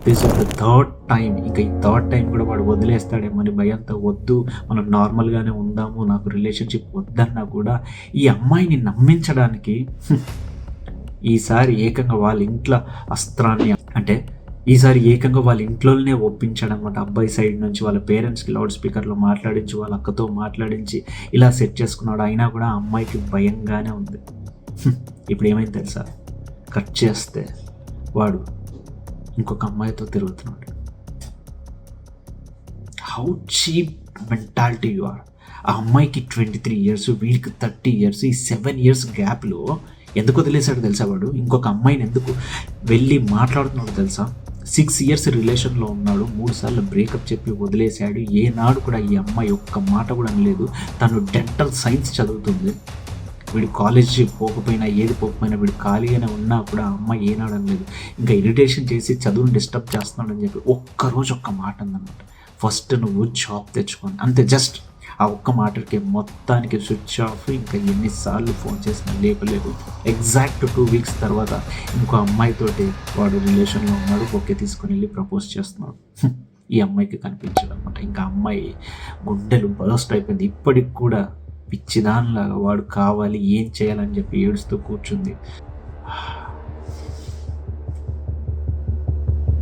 చెప్పేసి ఒక third time, ఇంకా ఈ థర్డ్ టైం కూడా వాడు వదిలేస్తాడేమో అని భయంతో, వద్దు మనం నార్మల్గానే ఉందాము, నాకు రిలేషన్షిప్ వద్దన్నా కూడా ఈ అమ్మాయిని నమ్మించడానికి ఈసారి ఏకంగా వాళ్ళ ఇంట్లో అస్త్రాన్ని, అంటే ఈసారి ఏకంగా వాళ్ళ ఇంట్లోనే ఒప్పించాడు అనమాట. అబ్బాయి సైడ్ నుంచి వాళ్ళ పేరెంట్స్కి లౌడ్ స్పీకర్లో మాట్లాడించి, వాళ్ళ అక్కతో మాట్లాడించి ఇలా సెట్ చేసుకున్నాడు. అయినా కూడా ఆ అమ్మాయికి భయంగానే ఉంది. ఇప్పుడు ఏమైంది తెలుసా, కట్ చేస్తే వాడు ఇంకొక అమ్మాయితో తిరుగుతున్నాడు. How cheap mentality you are. ఆ అమ్మాయికి 23 years, వీడికి 30 years. ఈ 7 years గ్యాప్లో ఎందుకు వదిలేశాడు తెలుసా వాడు? ఇంకొక అమ్మాయిని ఎందుకు వెళ్ళి మాట్లాడుతున్నాడు తెలుసా? 6 years రిలేషన్లో ఉన్నాడు, 3 సార్లు బ్రేకప్ చెప్పి వదిలేశాడు. ఏనాడు కూడా ఈ అమ్మాయి ఒక్క మాట కూడా అనలేదు. తను డెంటల్ సైన్స్ చదువుతుంది. వీడు కాలేజ్ పోకపోయినా ఏది పోకపోయినా వీడు ఖాళీగానే ఉన్నా కూడా ఆ అమ్మాయి ఏనాడు అనలేదు. ఇంకా ఇరిటేషన్ చేసి చదువుని డిస్టర్బ్ చేస్తున్నాడని చెప్పి ఒక్కరోజు ఒక్క మాట ఉందన్నమాట, ఫస్ట్ నువ్వు జాబ్ తెచ్చుకోండి అంతే. జస్ట్ ఆ ఒక్క మాటకి మొత్తానికి స్విచ్ ఆఫ్. ఇంకా ఎన్నిసార్లు ఫోన్ చేసినా లేపలేదు. ఎగ్జాక్ట్ 2 weeks తర్వాత ఇంకో అమ్మాయితోటి వాడు రిలేషన్లో ఉన్నాడు. ఓకే తీసుకొని వెళ్ళి ప్రపోజ్ చేస్తున్నాడు. ఈ అమ్మాయికి కనిపించాడు అనమాట. ఇంకా అమ్మాయి గుండెలు బరస్ట్ అయిపోయింది. ఇప్పటికి కూడా పిచ్చిదానిలాగా వాడు కావాలి, ఏం చేయాలని చెప్పి ఏడుస్తూ కూర్చుంది.